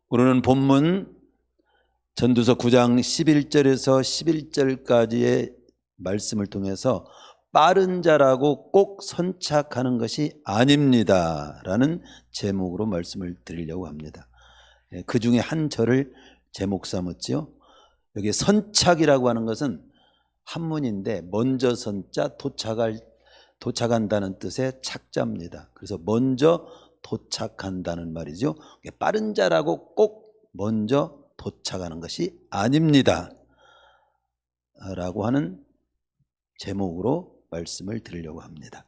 오늘은 본문 전두서 9장 11절에서 11절까지의 말씀을 통해서 빠른 자라고 꼭 선착하는 것이 아닙니다 라는 제목으로 말씀을 드리려고 합니다. 그 중에 한 절을 제목 삼았죠. 여기 선착이라고 하는 것은 한문인데 먼저 선자 도착한다는 뜻의 착자입니다. 그래서 먼저 도착한다는 말이죠. 빠른 자라고 꼭 먼저 도착하는 것이 아닙니다 라고 하는 제목으로 말씀을 드리려고 합니다.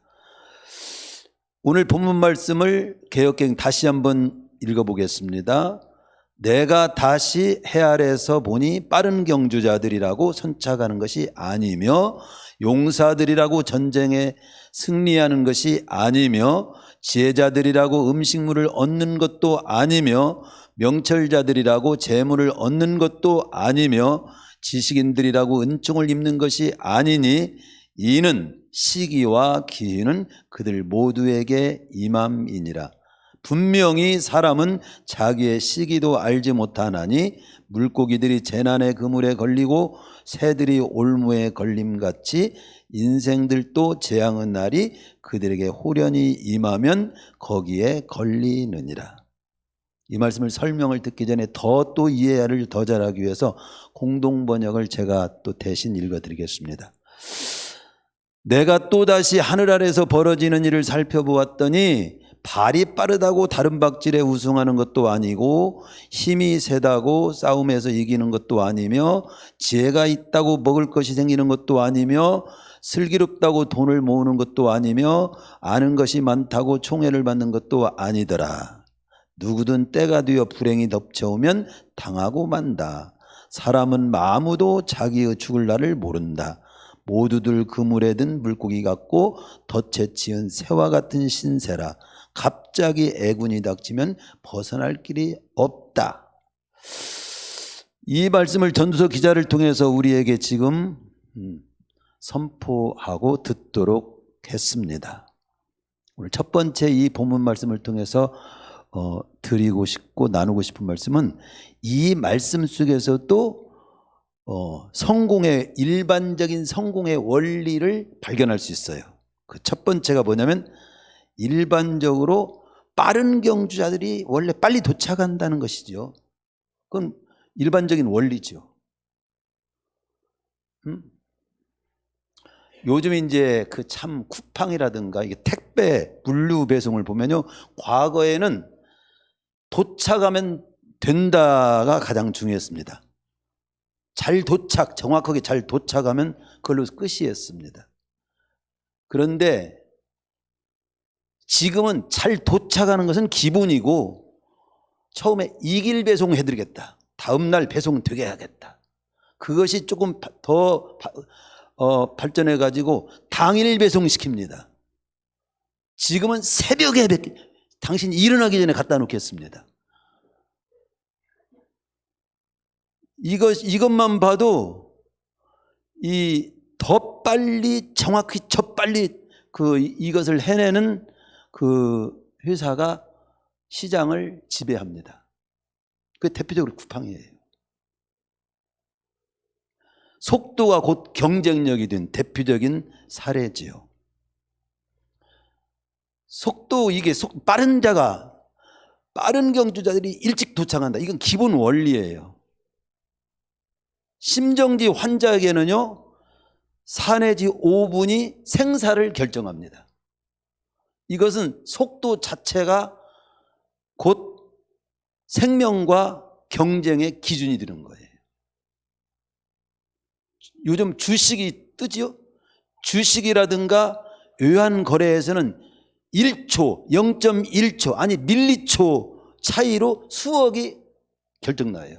오늘 본문 말씀을 개역개정 다시 한번 읽어보겠습니다. 내가 다시 해 아래서 보니 빠른 경주자들이라고 선착하는 것이 아니며 용사들이라고 전쟁에 승리하는 것이 아니며 지혜자들이라고 음식물을 얻는 것도 아니며 명철자들이라고 재물을 얻는 것도 아니며 지식인들이라고 은총을 입는 것이 아니니 이는 시기와 기회는 그들 모두에게 임함이니라. 분명히 사람은 자기의 시기도 알지 못하나니 물고기들이 재난의 그물에 걸리고 새들이 올무에 걸림같이 인생들도 재앙의 날이 그들에게 호련히 임하면 거기에 걸리느니라. 이 말씀을 설명을 듣기 전에 또 이해를 더 잘하기 위해서 공동번역을 제가 또 대신 읽어드리겠습니다. 내가 또다시 하늘 아래서 벌어지는 일을 살펴보았더니 발이 빠르다고 다른 박질에 우승하는 것도 아니고 힘이 세다고 싸움에서 이기는 것도 아니며 지혜가 있다고 먹을 것이 생기는 것도 아니며 슬기롭다고 돈을 모으는 것도 아니며 아는 것이 많다고 총애를 받는 것도 아니더라. 누구든 때가 되어 불행이 덮쳐오면 당하고 만다. 사람은 아무도 자기의 죽을 날을 모른다. 모두들 그물에 든 물고기 같고 덫에 치은 새와 같은 신세라. 갑자기 애군이 닥치면 벗어날 길이 없다. 이 말씀을 전두서 기자를 통해서 우리에게 지금 선포하고 듣도록 했습니다. 오늘 첫 번째 이 본문 말씀을 통해서 드리고 싶고 나누고 싶은 말씀은 이 말씀 속에서도 일반적인 성공의 원리를 발견할 수 있어요. 그 첫 번째가 뭐냐면 일반적으로 빠른 경주자들이 원래 빨리 도착한다는 것이죠. 그건 일반적인 원리죠. 요즘 이제 그 참 쿠팡이라든가 이게 택배 물류 배송을 보면요, 과거에는 도착하면 된다가 가장 중요했습니다. 정확하게 잘 도착하면 그걸로 끝이었습니다. 그런데 지금은 잘 도착하는 것은 기본이고 처음에 이길 배송 해드리겠다. 다음 날 배송 되게 해야겠다. 그것이 조금 더 발전해 가지고 당일 배송시킵니다. 지금은 새벽에 당신 일어나기 전에 갖다 놓겠습니다. 이것만 봐도 더 빨리 정확히 빨리 이것을 해내는 그 회사가 시장을 지배합니다. 그 대표적으로 쿠팡이에요. 속도가 곧 경쟁력이 된 대표적인 사례지요. 빠른 경주자들이 일찍 도착한다. 이건 기본 원리예요. 심정지 환자에게는요, 4 내지 5분이 생사를 결정합니다. 이것은 속도 자체가 곧 생명과 경쟁의 기준이 되는 거예요. 요즘 주식이 뜨지요? 주식이라든가 외환거래에서는 1초, 0.1초, 아니 밀리초 차이로 수억이 결정나요.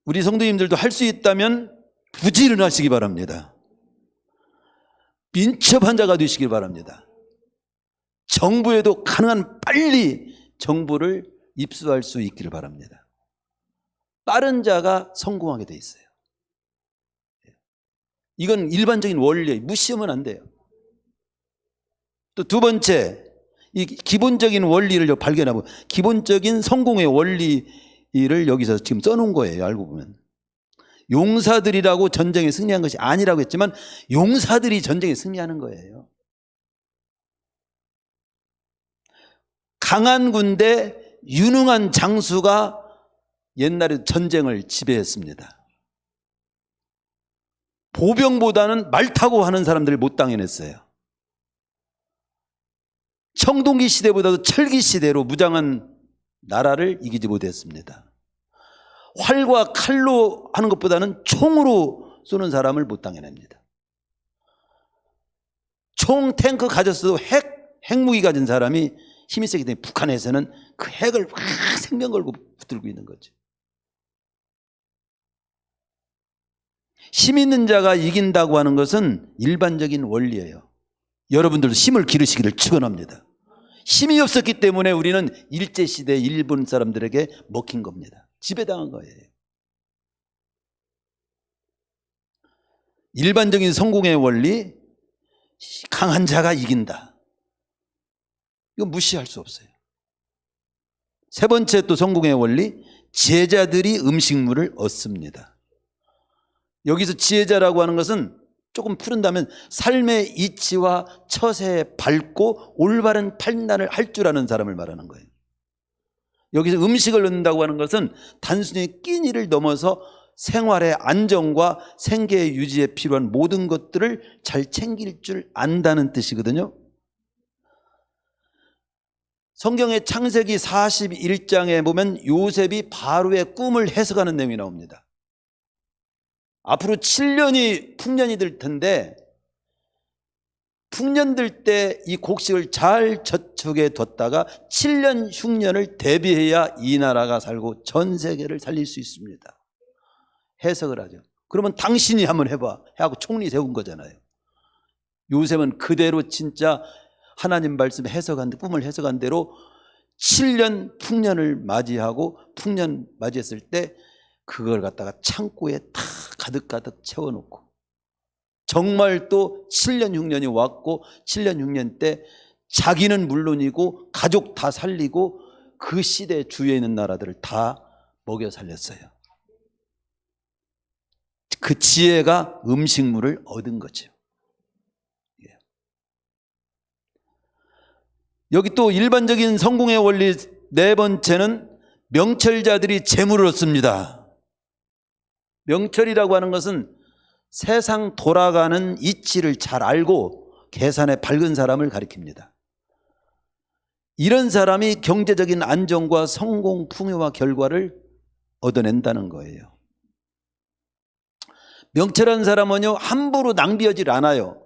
우리 성도님들도 할 수 있다면 부지런하시기 바랍니다. 민첩한 자가 되시길 바랍니다. 정부에도 가능한 빨리 정보를 입수할 수 있기를 바랍니다. 빠른 자가 성공하게 돼 있어요. 이건 일반적인 원리예요. 무시하면 안 돼요. 또 두 번째, 이 기본적인 원리를 발견하고 기본적인 성공의 원리를 여기서 지금 써놓은 거예요. 알고 보면. 용사들이라고 전쟁에 승리한 것이 아니라고 했지만 용사들이 전쟁에 승리하는 거예요. 강한 군대, 유능한 장수가 옛날에 전쟁을 지배했습니다. 보병보다는 말 타고 하는 사람들을 못 당해냈어요. 청동기 시대보다도 철기 시대로 무장한 나라를 이기지 못했습니다. 활과 칼로 하는 것보다는 총으로 쏘는 사람을 못 당해냅니다. 총, 탱크 가졌어도 핵무기 가진 사람이 힘이 세기 때문에 북한에서는 그 핵을 확 생명 걸고 붙들고 있는 거죠. 힘 있는 자가 이긴다고 하는 것은 일반적인 원리예요. 여러분들도 힘을 기르시기를 축원합니다. 힘이 없었기 때문에 우리는 일제시대 일본 사람들에게 먹힌 겁니다. 지배당한 거예요. 일반적인 성공의 원리, 강한 자가 이긴다. 이건 무시할 수 없어요. 세 번째 또 성공의 원리, 지혜자들이 음식물을 얻습니다. 여기서 지혜자라고 하는 것은 조금 푸른다면 삶의 이치와 처세에 밝고 올바른 판단을 할 줄 아는 사람을 말하는 거예요. 여기서 음식을 얻는다고 하는 것은 단순히 끼니를 넘어서 생활의 안정과 생계 유지에 필요한 모든 것들을 잘 챙길 줄 안다는 뜻이거든요. 성경의 창세기 41장에 보면 요셉이 바로의 꿈을 해석하는 내용이 나옵니다. 앞으로 7년이 풍년이 될 텐데 풍년 될 때 이 곡식을 잘 저축해 뒀다가 7년 흉년을 대비해야 이 나라가 살고 전 세계를 살릴 수 있습니다. 해석을 하죠. 그러면 당신이 한번 해봐 하고 총리 세운 거잖아요. 요셉은 그대로 진짜 하나님 말씀 해석한 꿈을 해석한 대로 7년 풍년을 맞이하고 풍년 맞이했을 때 그걸 갖다가 창고에 다 가득가득 채워놓고 정말 또 7년 흉년이 왔고 7년 흉년 때 자기는 물론이고 가족 다 살리고 그 시대 주위에 있는 나라들을 다 먹여 살렸어요. 그 지혜가 음식물을 얻은 거죠. 여기 또 일반적인 성공의 원리 네 번째는 명철자들이 재물을 얻습니다. 명철이라고 하는 것은 세상 돌아가는 이치를 잘 알고 계산에 밝은 사람을 가리킵니다. 이런 사람이 경제적인 안정과 성공, 풍요와 결과를 얻어낸다는 거예요. 명철한 사람은요 함부로 낭비하지 않아요.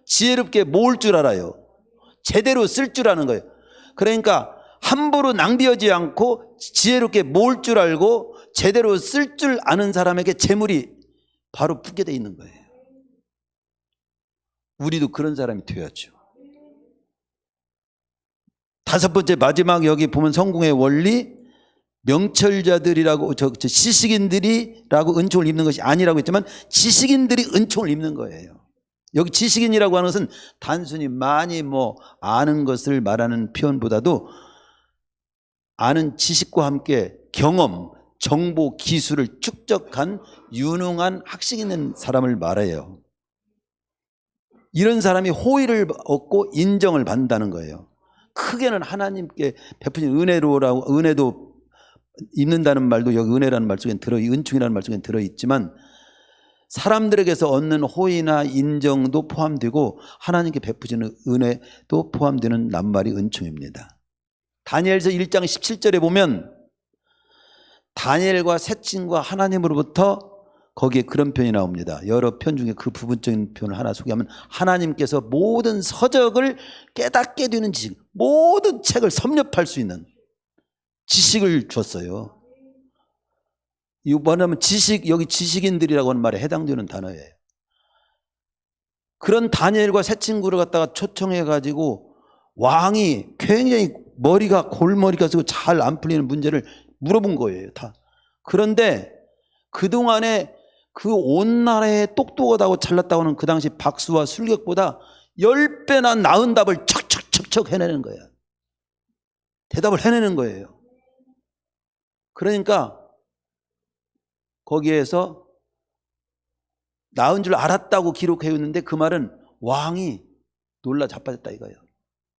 지혜롭게 모을 줄 알아요. 제대로 쓸 줄 아는 거예요. 그러니까 함부로 낭비하지 않고 지혜롭게 모을 줄 알고 제대로 쓸 줄 아는 사람에게 재물이 바로 붙게 돼 있는 거예요. 우리도 그런 사람이 되어야죠. 다섯 번째 마지막 여기 보면 성공의 원리, 명철자들이라고 지식인들이라고 은총을 입는 것이 아니라고 했지만 지식인들이 은총을 입는 거예요. 여기 지식인이라고 하는 것은 단순히 많이 아는 것을 말하는 표현보다도 아는 지식과 함께 경험, 정보, 기술을 축적한 유능한 학식 있는 사람을 말해요. 이런 사람이 호의를 얻고 인정을 받는다는 거예요. 크게는 하나님께 베푸신 은혜도 있는다는 말도 여기 은혜라는 말 속에 은총이라는 말 속에 들어있지만 사람들에게서 얻는 호의나 인정도 포함되고 하나님께 베푸시는 은혜도 포함되는 낱말이 은총입니다. 다니엘서 1장 17절에 보면 다니엘과 새 친구가 하나님으로부터 거기에 그런 표현이 나옵니다. 여러 편 중에 그 부분적인 표현을 하나 소개하면 하나님께서 모든 서적을 깨닫게 되는 지식, 모든 책을 섭렵할 수 있는 지식을 줬어요. 이거 뭐냐면 여기 지식인들이라고 하는 말에 해당되는 단어예요. 그런 다니엘과 새 친구를 갖다가 초청해가지고 왕이 굉장히 골머리가 쓰고 잘 안 풀리는 문제를 물어본 거예요. 다. 그런데 그동안에 그 온 나라에 똑똑하다고 잘났다고 하는 그 당시 박수와 술객보다 10배나 나은 답을 척척척 척척 해내는 거야. 대답을 해내는 거예요. 그러니까 거기에서 나은 줄 알았다고 기록해 있는데 그 말은 왕이 놀라 자빠졌다 이거예요.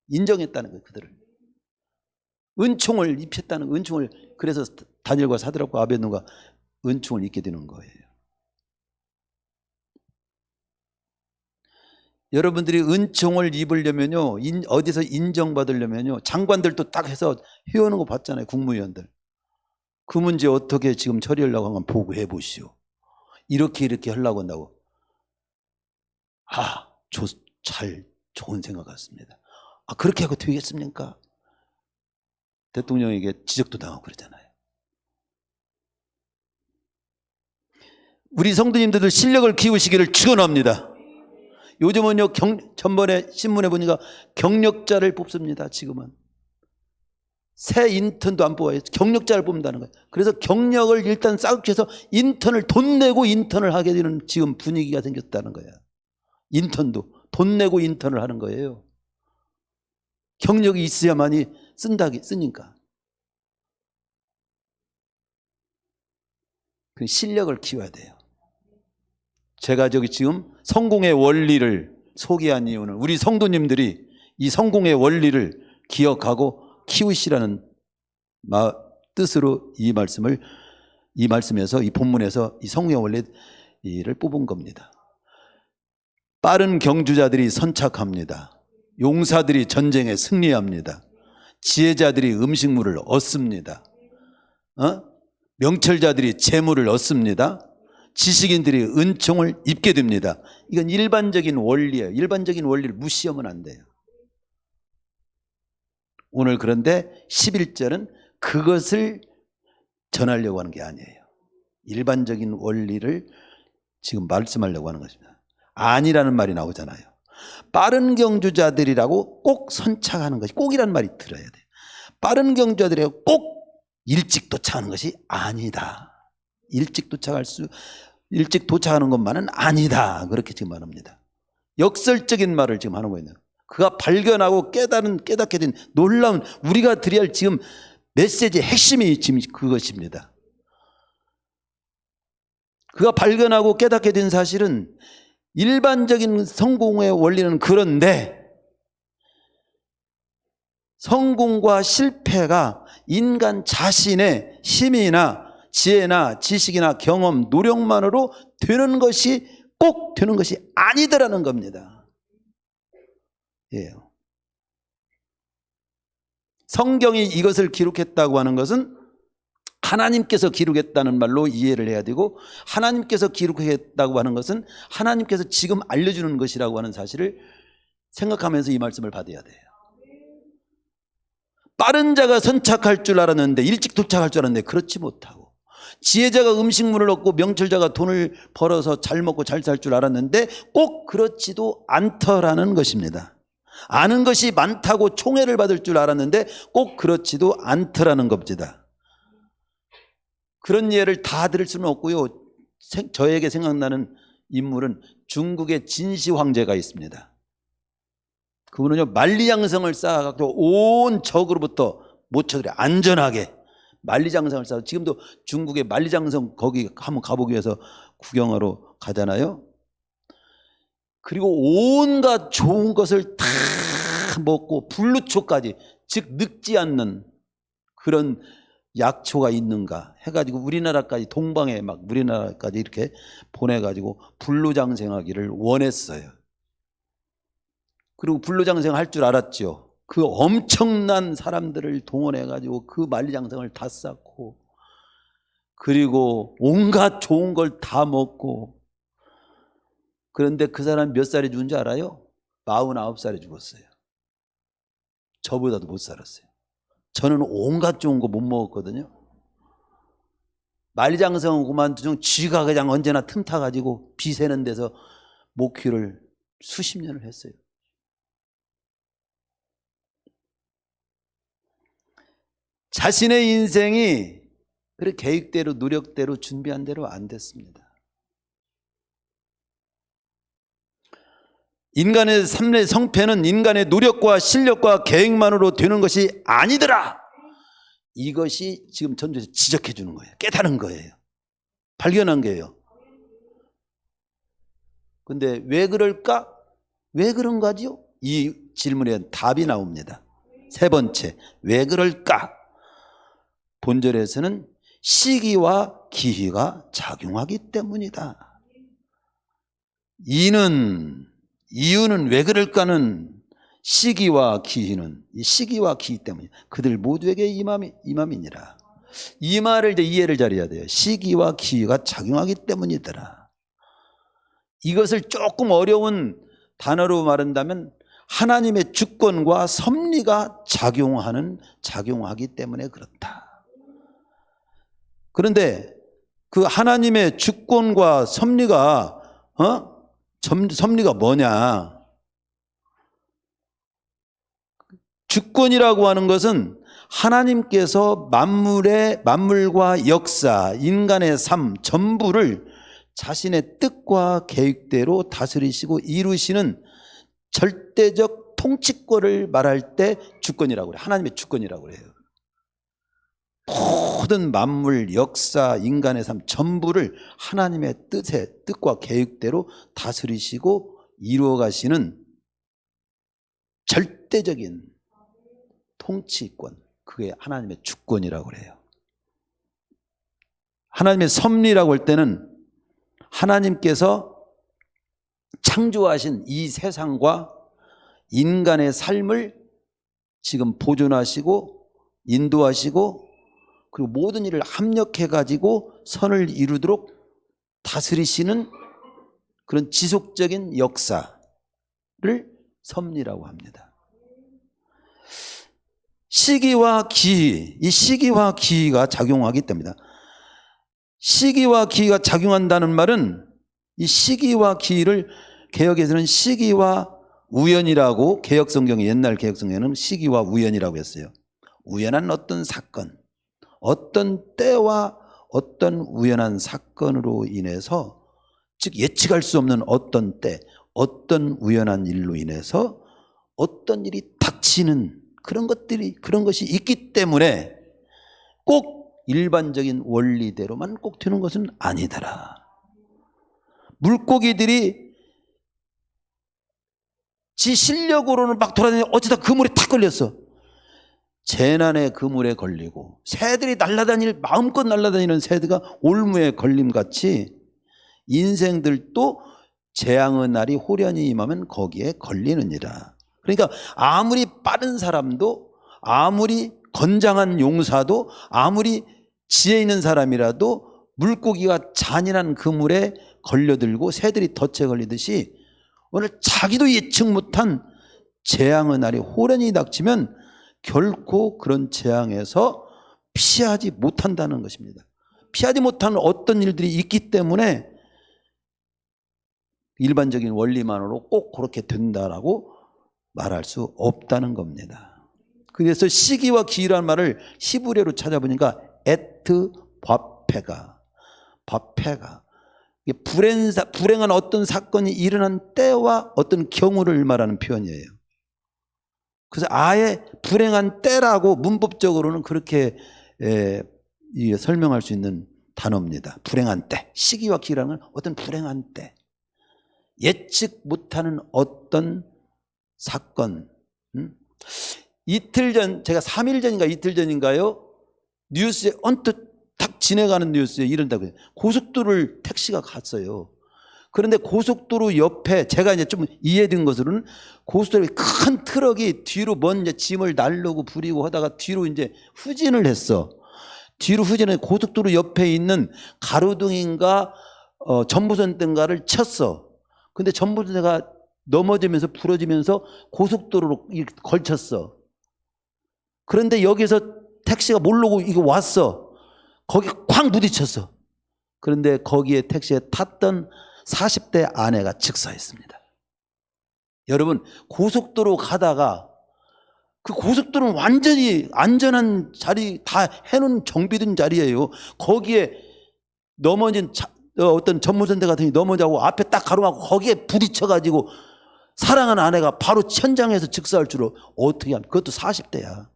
인정했다는 거예요. 그들을. 은총을 입혔다는, 은총을, 그래서 다니엘과 사드락과 아벳노가 은총을 입게 되는 거예요. 여러분들이 은총을 입으려면요, 어디서 인정받으려면요, 장관들도 딱 해서 해오는 거 봤잖아요. 국무위원들. 그 문제 어떻게 지금 처리하려고 하면 보고해 보시오. 이렇게 하려고 한다고. 좋은 생각 같습니다. 그렇게 하고 되겠습니까? 대통령에게 지적도 당하고 그러잖아요. 우리 성도님들도 실력을 키우시기를 축원합니다. 요즘은요, 전번에 신문에 보니까 경력자를 뽑습니다. 지금은 새 인턴도 안 뽑아요. 경력자를 뽑는다는 거예요. 그래서 경력을 일단 쌓기 위해서 인턴을 돈 내고 인턴을 하게 되는 지금 분위기가 생겼다는 거예요. 인턴도 돈 내고 인턴을 하는 거예요. 경력이 있어야만이 쓰니까. 그 실력을 키워야 돼요. 제가 지금 성공의 원리를 소개한 이유는 우리 성도님들이 이 성공의 원리를 기억하고 키우시라는 뜻으로 이 말씀에서, 이 본문에서 이 성공의 원리를 뽑은 겁니다. 빠른 경주자들이 선착합니다. 용사들이 전쟁에 승리합니다. 지혜자들이 음식물을 얻습니다. 명철자들이 재물을 얻습니다. 지식인들이 은총을 입게 됩니다. 이건 일반적인 원리예요. 일반적인 원리를 무시하면 안 돼요. 오늘 그런데 11절은 그것을 전하려고 하는 게 아니에요. 일반적인 원리를 지금 말씀하려고 하는 것입니다. 아니라는 말이 나오잖아요. 빠른 경주자들이라고 꼭 선착하는 것이, 꼭이라는 말이 들어야 돼요. 빠른 경주자들이라고 꼭 일찍 도착하는 것이 아니다. 일찍 도착하는 것만은 아니다. 그렇게 지금 말합니다. 역설적인 말을 지금 하는 거예요. 그가 발견하고 깨닫게 된 놀라운, 우리가 드려야 할 지금 메시지의 핵심이 지금 그것입니다. 그가 발견하고 깨닫게 된 사실은 일반적인 성공의 원리는 그런데 성공과 실패가 인간 자신의 힘이나 지혜나 지식이나 경험, 노력만으로 꼭 되는 것이 아니더라는 겁니다. 예. 성경이 이것을 기록했다고 하는 것은 하나님께서 기록했다는 말로 이해를 해야 되고, 하나님께서 기록했다고 하는 것은 하나님께서 지금 알려주는 것이라고 하는 사실을 생각하면서 이 말씀을 받아야 돼요. 빠른 자가 선착할 줄 알았는데, 일찍 도착할 줄 알았는데 그렇지 못하고, 지혜자가 음식물을 얻고 명철자가 돈을 벌어서 잘 먹고 잘 살 줄 알았는데 꼭 그렇지도 않더라는 것입니다. 아는 것이 많다고 총애를 받을 줄 알았는데 꼭 그렇지도 않더라는 겁니다. 그런 예를 다 들을 수는 없고요. 저에게 생각나는 인물은 중국의 진시 황제가 있습니다. 그분은요, 만리장성을 쌓아갖고 온 적으로부터 모처들이 안전하게 만리장성을 쌓아, 지금도 중국의 만리장성 거기 한번 가보기 위해서 구경하러 가잖아요. 그리고 온갖 좋은 것을 다 먹고 불루초까지, 즉 늙지 않는 그런 약초가 있는가 해가지고 우리나라까지, 동방에 막 우리나라까지 이렇게 보내가지고 불루장생하기를 원했어요. 그리고 불루장생 할 줄 알았죠. 그 엄청난 사람들을 동원해가지고 그 만리장성을 다 쌓고, 그리고 온갖 좋은 걸 다 먹고. 그런데 그 사람 몇 살에 죽은 줄 알아요? 49살에 죽었어요. 저보다도 못 살았어요. 저는 온갖 좋은 거 못 먹었거든요. 만리장성은 그만두고 쥐가 그냥 언제나 틈타가지고 비 새는 데서 목회를 수십 년을 했어요. 자신의 인생이 그래 계획대로, 노력대로, 준비한 대로 안 됐습니다. 인간의 삶의 성패는 인간의 노력과 실력과 계획만으로 되는 것이 아니더라. 이것이 지금 전주에서 지적해 주는 거예요. 깨달은 거예요. 발견한 거예요. 근데 왜 그럴까? 왜 그런가지요? 이 질문에 답이 나옵니다. 세 번째, 왜 그럴까? 본절에서는 시기와 기회가 작용하기 때문이다. 이유는 왜 그럴까는 시기와 기회는, 이 시기와 기회 때문에 그들 모두에게 임함이니라. 이 말을 이제 이해를 잘해야 돼요. 시기와 기회가 작용하기 때문이더라. 이것을 조금 어려운 단어로 말한다면 하나님의 주권과 섭리가 작용하기 때문에 그렇다. 그런데 그 하나님의 주권과 섭리가 섭리가 뭐냐? 주권이라고 하는 것은 하나님께서 만물과 역사, 인간의 삶 전부를 자신의 뜻과 계획대로 다스리시고 이루시는 절대적 통치권을 말할 때 주권이라고 그래요. 하나님의 주권이라고 그래요. 모든 만물, 역사, 인간의 삶 전부를 하나님의 뜻과 계획대로 다스리시고 이루어가시는 절대적인 통치권, 그게 하나님의 주권이라고 그래요. 하나님의 섭리라고 할 때는 하나님께서 창조하신 이 세상과 인간의 삶을 지금 보존하시고 인도하시고 그리고 모든 일을 합력해 가지고 선을 이루도록 다스리시는 그런 지속적인 역사를 섭리라고 합니다. 시기와 기회, 이 시기와 기회가 작용하기 때문이다. 시기와 기회가 작용한다는 말은 이 시기와 기회를 개역에서는 시기와 우연이라고, 개역성경에, 옛날 개역성경에는 시기와 우연이라고 했어요. 우연한 어떤 사건, 어떤 때와 어떤 우연한 사건으로 인해서, 즉 예측할 수 없는 어떤 때, 어떤 우연한 일로 인해서 어떤 일이 닥치는 그런 것이 있기 때문에 꼭 일반적인 원리대로만 꼭 되는 것은 아니더라. 물고기들이 지 실력으로는 막 돌아다니는데 어쩌다 그물에 탁 걸렸어. 재난의 그물에 걸리고 새들이 마음껏 날아다니는 새들가 올무에 걸림같이 인생들도 재앙의 날이 호련히 임하면 거기에 걸리느니라. 그러니까 아무리 빠른 사람도, 아무리 건장한 용사도, 아무리 지혜 있는 사람이라도 물고기가 잔인한 그물에 걸려들고 새들이 덫에 걸리듯이 오늘 자기도 예측 못한 재앙의 날이 호련히 닥치면 결코 그런 재앙에서 피하지 못한다는 것입니다. 피하지 못하는 어떤 일들이 있기 때문에 일반적인 원리만으로 꼭 그렇게 된다라고 말할 수 없다는 겁니다. 그래서 시기와 기회라는 말을 히브리어로 찾아보니까 에트 바페가 불행한 어떤 사건이 일어난 때와 어떤 경우를 말하는 표현이에요. 그래서 아예 불행한 때라고 문법적으로는 그렇게 설명할 수 있는 단어입니다. 불행한 때, 시기와 기회라는 건 어떤 불행한 때, 예측 못하는 어떤 사건. 이틀 전, 제가 3일 전인가 이틀 전인가요? 뉴스에 언뜻 탁 지나가는 뉴스에 이런다고 해요. 고속도로를 택시가 갔어요. 그런데 고속도로 옆에 제가 이제 좀 이해된 것으로는 고속도로에 큰 트럭이 뒤로 먼 짐을 날르고 부리고 하다가 뒤로 이제 후진을 했어. 뒤로 후진해 고속도로 옆에 있는 가로등인가 전부선 등가를 쳤어. 근데 전부선대가 넘어지면서 부러지면서 고속도로로 걸쳤어. 그런데 여기서 택시가 모르고 이거 왔어. 거기 쾅 부딪혔어. 그런데 거기에 택시에 탔던 40대 아내가 즉사했습니다. 여러분, 고속도로 가다가 그 고속도로는 완전히 안전한 자리 다 해놓은 정비된 자리예요. 거기에 넘어진 어떤 전무선대 같은 게 넘어자고 앞에 딱 가로막고 거기에 부딪혀가지고 사랑하는 아내가 바로 현장에서 즉사할 줄을 어떻게 합니까? 그것도 40대야.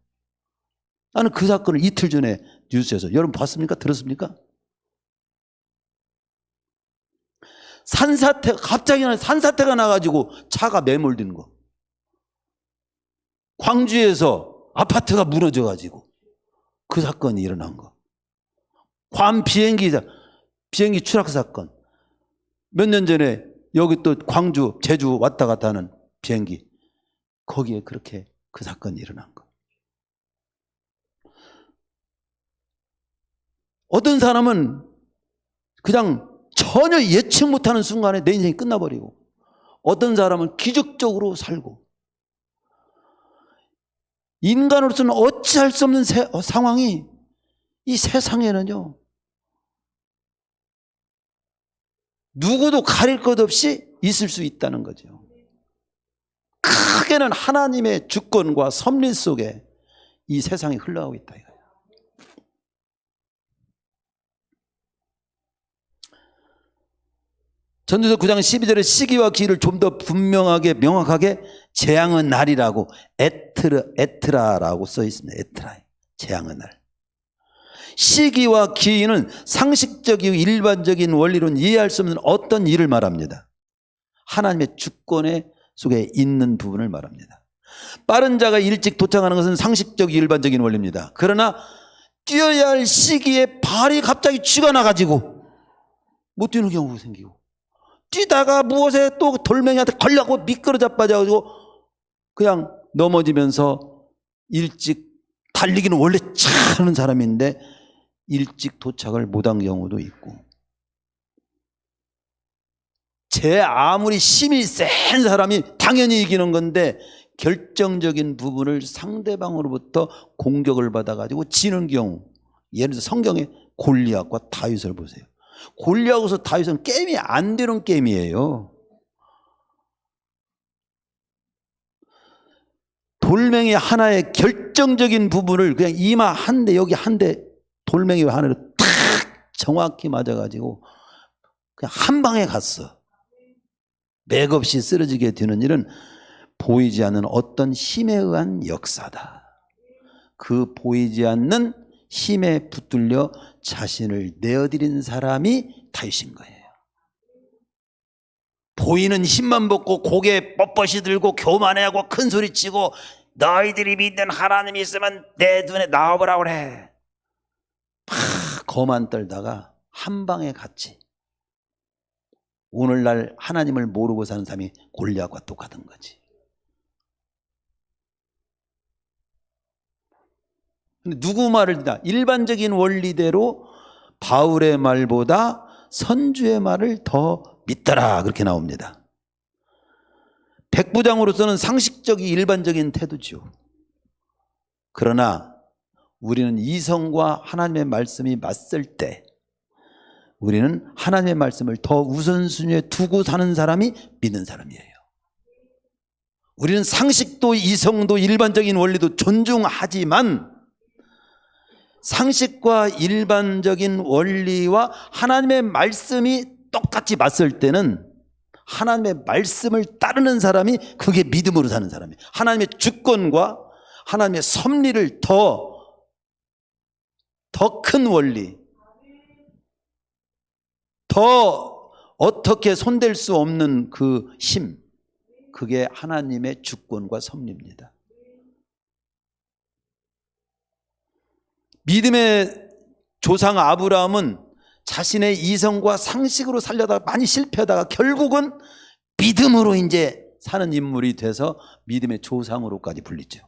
나는 그 사건을 이틀 전에 뉴스에서, 여러분 봤습니까? 들었습니까? 갑자기 산사태가 나가지고 차가 매몰되는 거. 광주에서 아파트가 무너져가지고 그 사건이 일어난 거. 괌 비행기 추락 사건. 몇 년 전에 여기 또 광주, 제주 왔다 갔다 하는 비행기. 거기에 그렇게 그 사건이 일어난 거. 어떤 사람은 그냥 전혀 예측 못하는 순간에 내 인생이 끝나버리고, 어떤 사람은 기적적으로 살고, 인간으로서는 어찌할 수 없는 상황이 이 세상에는요, 누구도 가릴 것 없이 있을 수 있다는 거죠. 크게는 하나님의 주권과 섭리 속에 이 세상이 흘러가고 있다 이거예요. 전도서 9장 12절에 시기와 기일을 좀 더 분명하게 명확하게 재앙의 날이라고 에트라라고 써 있습니다. 에트라, 재앙의 날. 시기와 기인은 상식적이고 일반적인 원리로는 이해할 수 없는 어떤 일을 말합니다. 하나님의 주권의 속에 있는 부분을 말합니다. 빠른 자가 일찍 도착하는 것은 상식적 일반적인 원리입니다. 그러나 뛰어야 할 시기에 발이 갑자기 쥐가 나가지고 못 뛰는 경우가 생기고, 뛰다가 무엇에 또 돌멩이한테 걸려고 미끄러져 빠져가지고 그냥 넘어지면서 일찍, 달리기는 원래 잘하는 사람인데 일찍 도착을 못한 경우도 있고, 아무리 힘이 센 사람이 당연히 이기는 건데 결정적인 부분을 상대방으로부터 공격을 받아가지고 지는 경우. 예를 들어서 성경에 골리앗과 다윗을 보세요. 골리앗과 다윗은 게임이 안 되는 게임이에요. 돌멩이 하나의 결정적인 부분을 그냥 이마 한 대, 여기 한 대, 돌멩이 하나를 탁 정확히 맞아가지고 그냥 한 방에 갔어. 맥없이 쓰러지게 되는 일은 보이지 않는 어떤 힘에 의한 역사다. 그 보이지 않는 힘에 붙들려 자신을 내어드린 사람이 다윗인 거예요. 보이는 힘만 받고 고개 뻣뻣이 들고 교만해하고 큰 소리치고 너희들이 믿는 하나님이 있으면 내 눈에 나와보라 그래. 막 거만 떨다가 한 방에 갔지. 오늘날 하나님을 모르고 사는 사람이 골리앗과 똑같은 거지. 근데 누구 말을 듣나? 일반적인 원리대로 바울의 말보다 선주의 말을 더 믿더라, 그렇게 나옵니다. 백부장으로서는 상식적이 일반적인 태도죠. 그러나 우리는 이성과 하나님의 말씀이 맞설 때 우리는 하나님의 말씀을 더 우선순위에 두고 사는 사람이 믿는 사람이에요. 우리는 상식도 이성도 일반적인 원리도 존중하지만 상식과 일반적인 원리와 하나님의 말씀이 똑같이 맞설 때는 하나님의 말씀을 따르는 사람이 그게 믿음으로 사는 사람이에요. 하나님의 주권과 하나님의 섭리를 더 큰 원리, 더 어떻게 손댈 수 없는 그 힘, 그게 하나님의 주권과 섭리입니다. 믿음의 조상 아브라함은 자신의 이성과 상식으로 살려다가 많이 실패하다가 결국은 믿음으로 이제 사는 인물이 돼서 믿음의 조상으로까지 불리죠.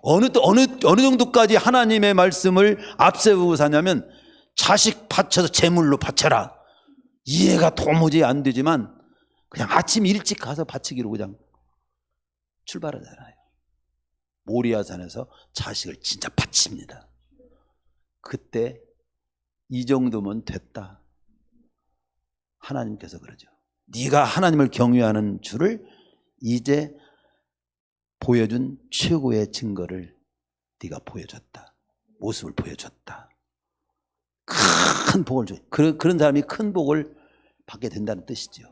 어느 정도까지 하나님의 말씀을 앞세우고 사냐면 자식 바쳐서 제물로 바쳐라. 이해가 도무지 안 되지만 그냥 아침 일찍 가서 바치기로 그냥 출발하잖아요. 모리아산에서 자식을 진짜 바칩니다. 그때 이 정도면 됐다. 하나님께서 그러죠. 네가 하나님을 경외하는 줄을 이제 보여준 최고의 증거를 네가 보여줬다. 모습을 보여줬다. 큰 복을 줘. 그런 사람이 큰 복을 받게 된다는 뜻이죠.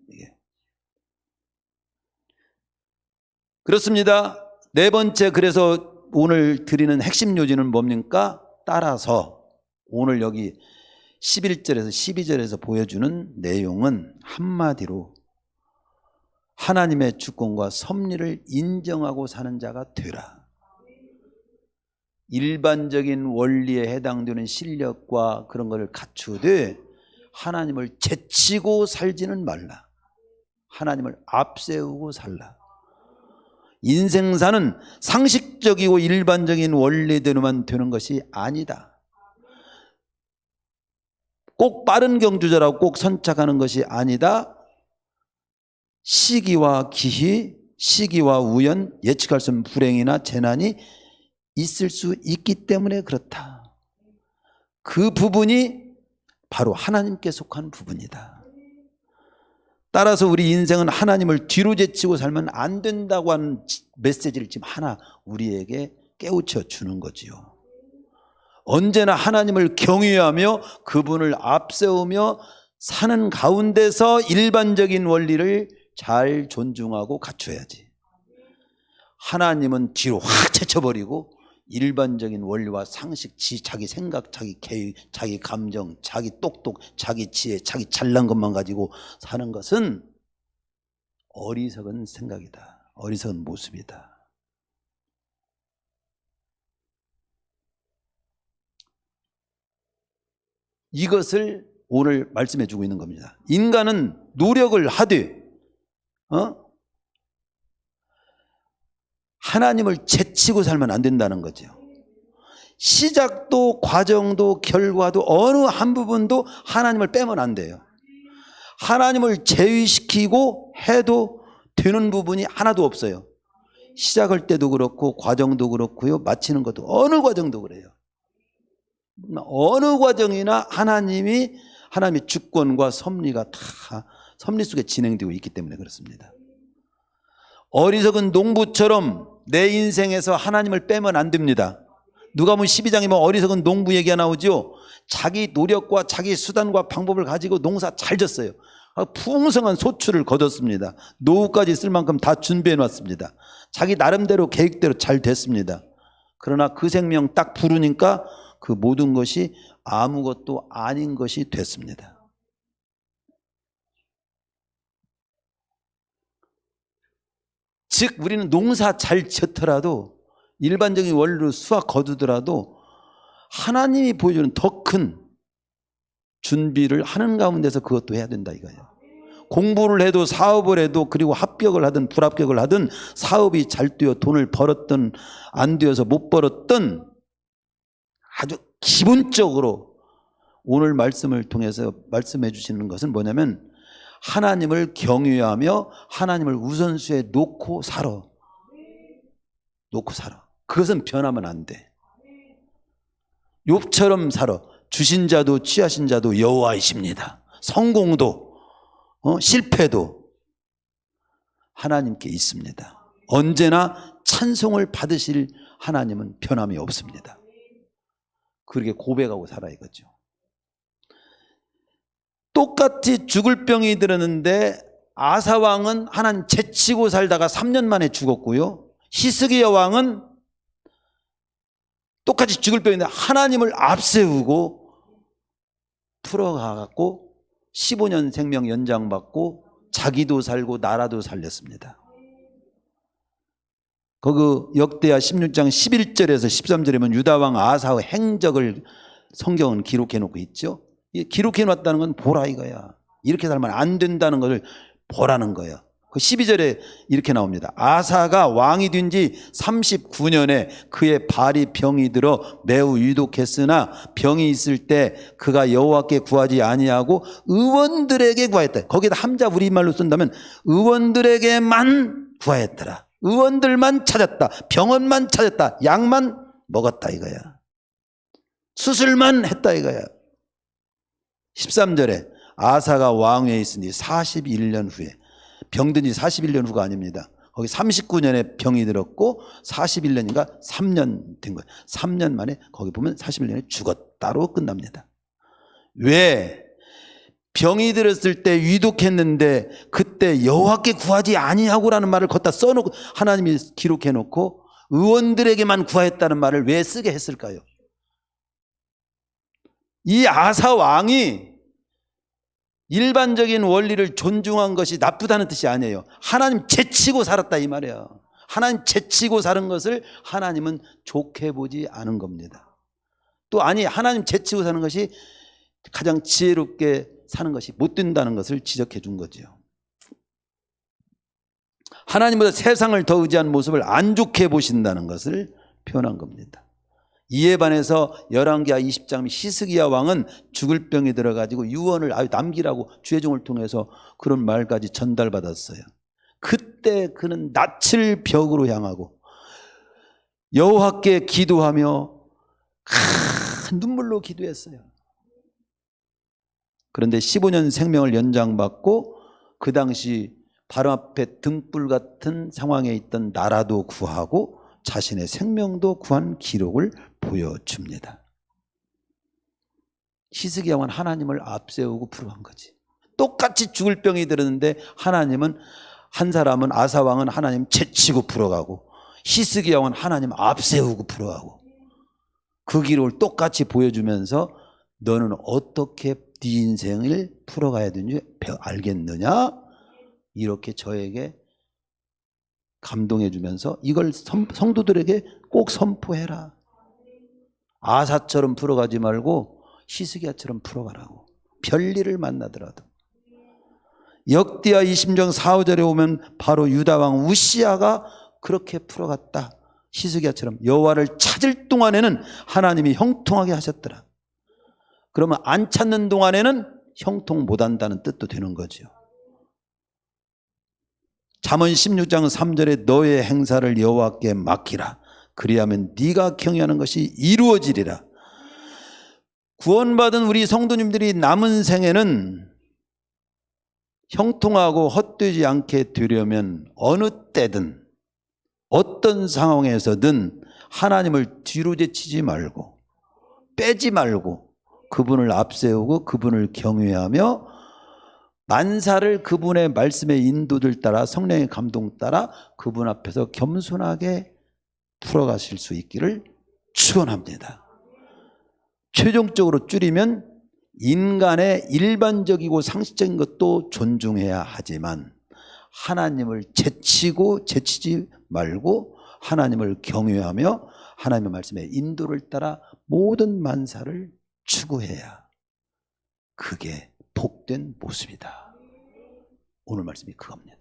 이게. 그렇습니다. 네 번째, 그래서 오늘 드리는 핵심 요지는 뭡니까? 따라서 오늘 여기 11절에서 12절에서 보여주는 내용은 한마디로 하나님의 주권과 섭리를 인정하고 사는 자가 되라. 일반적인 원리에 해당되는 실력과 그런 것을 갖추되 하나님을 제치고 살지는 말라. 하나님을 앞세우고 살라. 인생사는 상식적이고 일반적인 원리대로만 되는 것이 아니다. 꼭 빠른 경주자라고 꼭 선착하는 것이 아니다. 시기와 기희, 시기와 우연, 예측할 수 없는 불행이나 재난이 있을 수 있기 때문에 그렇다. 그 부분이 바로 하나님께 속한 부분이다. 따라서 우리 인생은 하나님을 뒤로 제치고 살면 안 된다고 하는 메시지를 지금 하나 우리에게 깨우쳐 주는 거지요. 언제나 하나님을 경외하며 그분을 앞세우며 사는 가운데서 일반적인 원리를 잘 존중하고 갖춰야지. 하나님은 뒤로 확 제쳐버리고 일반적인 원리와 상식, 자기 생각, 자기 계획, 자기 감정, 자기 똑똑, 자기 지혜, 자기 잘난 것만 가지고 사는 것은 어리석은 생각이다. 어리석은 모습이다. 이것을 오늘 말씀해 주고 있는 겁니다. 인간은 노력을 하되 하나님을 제치고 살면 안 된다는 거죠. 시작도 과정도 결과도 어느 한 부분도 하나님을 빼면 안 돼요. 하나님을 제위시키고 해도 되는 부분이 하나도 없어요. 시작할 때도 그렇고 과정도 그렇고요. 마치는 것도 어느 과정도 그래요. 어느 과정이나 하나님의 주권과 섭리가 다 섭리 속에 진행되고 있기 때문에 그렇습니다. 어리석은 농부처럼 내 인생에서 하나님을 빼면 안 됩니다. 누가복음 12장이면 어리석은 농부 얘기가 나오죠. 자기 노력과 자기 수단과 방법을 가지고 농사 잘 졌어요. 풍성한 소출을 거뒀습니다. 노후까지 쓸 만큼 다 준비해 놨습니다. 자기 나름대로 계획대로 잘 됐습니다. 그러나 그 생명 딱 부르니까 그 모든 것이 아무것도 아닌 것이 됐습니다. 즉 우리는 농사 잘 지었더라도 일반적인 원리로 수확 거두더라도 하나님이 보여주는 더 큰 준비를 하는 가운데서 그것도 해야 된다 이거예요. 공부를 해도 사업을 해도 그리고 합격을 하든 불합격을 하든 사업이 잘 되어 돈을 벌었든 안 되어서 못 벌었든 아주 기본적으로 오늘 말씀을 통해서 말씀해 주시는 것은 뭐냐면 하나님을 경외하며 하나님을 우선수에 놓고 살아. 놓고 살아. 그것은 변하면 안 돼. 욥처럼 살아. 주신 자도 취하신 자도 여호와이십니다. 성공도 실패도 하나님께 있습니다. 언제나 찬송을 받으실 하나님은 변함이 없습니다. 그렇게 고백하고 살아 이거죠. 똑같이 죽을 병이 들었는데 아사 왕은 하나님 제치고 살다가 3년 만에 죽었고요. 히스기야 왕은 똑같이 죽을 병인데 하나님을 앞세우고 풀어가고 15년 생명 연장받고 자기도 살고 나라도 살렸습니다. 거기 역대하 16장 11절에서 13절에 보면 유다 왕 아사의 행적을 성경은 기록해 놓고 있죠. 기록해 놨다는 건 보라 이거야. 이렇게 살면 안 된다는 것을 보라는 거예요. 그 12절에 이렇게 나옵니다. 아사가 왕이 된 지 39년에 그의 발이 병이 들어 매우 유독했으나 병이 있을 때 그가 여호와께 구하지 아니하고 의원들에게 구하였다. 거기다 함자 우리말로 쓴다면 의원들에게만 구하였더라. 의원들만 찾았다. 병원만 찾았다. 약만 먹었다 이거야. 수술만 했다 이거야. 13절에 아사가 왕위에 있으니 41년 후에 병든 지 41년 후가 아닙니다. 거기 39년에 병이 들었고 41년인가 3년 된 거예요. 3년 만에 거기 보면 41년에 죽었다로 끝납니다. 왜? 병이 들었을 때 위독했는데 그때 여호와께 구하지 아니하고라는 말을 걷다 써놓고 하나님이 기록해놓고 의원들에게만 구하였다는 말을 왜 쓰게 했을까요? 이 아사 왕이 일반적인 원리를 존중한 것이 나쁘다는 뜻이 아니에요. 하나님 제치고 살았다 이 말이에요. 하나님 제치고 사는 것을 하나님은 좋게 보지 않은 겁니다. 또 아니 하나님 제치고 사는 것이 가장 지혜롭게 사는 것이 못 된다는 것을 지적해 준 거죠. 하나님보다 세상을 더 의지한 모습을 안 좋게 보신다는 것을 표현한 겁니다. 이에 반해서 열왕기하 20장 히스기야 왕은 죽을 병이 들어가지고 유언을 남기라고 주의종을 통해서 그런 말까지 전달받았어요. 그때 그는 낯을 벽으로 향하고 여호와께 기도하며 눈물로 기도했어요. 그런데 15년 생명을 연장받고 그 당시 바로 앞에 등불 같은 상황에 있던 나라도 구하고 자신의 생명도 구한 기록을 보여줍니다. 히스기야 왕은 하나님을 앞세우고 부러운 거지. 똑같이 죽을 병이 들었는데 하나님은 한 사람은 아사 왕은 하나님 제치고 풀어가고 히스기야 왕은 하나님 앞세우고 풀어가고 그 기록을 똑같이 보여주면서 너는 어떻게 네 인생을 풀어가야 되는지 알겠느냐? 이렇게 저에게 감동해 주면서 이걸 성도들에게 꼭 선포해라. 아사처럼 풀어가지 말고 히스기야처럼 풀어가라고. 별일을 만나더라도. 역대하 20장 4, 5절에 오면 바로 유다왕 우시야가 그렇게 풀어갔다. 히스기야처럼 여호와를 찾을 동안에는 하나님이 형통하게 하셨더라. 그러면 안 찾는 동안에는 형통 못한다는 뜻도 되는 거죠. 잠언 16장 3절에 너의 행사를 여호와께 맡기라. 그리하면 네가 경외하는 것이 이루어지리라. 구원받은 우리 성도님들이 남은 생에는 형통하고 헛되지 않게 되려면 어느 때든 어떤 상황에서든 하나님을 뒤로 제치지 말고 빼지 말고 그분을 앞세우고 그분을 경외하며 만사를 그분의 말씀의 인도들 따라 성령의 감동 따라 그분 앞에서 겸손하게 풀어가실 수 있기를 축원합니다. 최종적으로 줄이면 인간의 일반적이고 상식적인 것도 존중해야 하지만 하나님을 제치고 제치지 말고 하나님을 경외하며 하나님의 말씀의 인도를 따라 모든 만사를 추구해야 그게 복된 모습이다. 오늘 말씀이 그겁니다.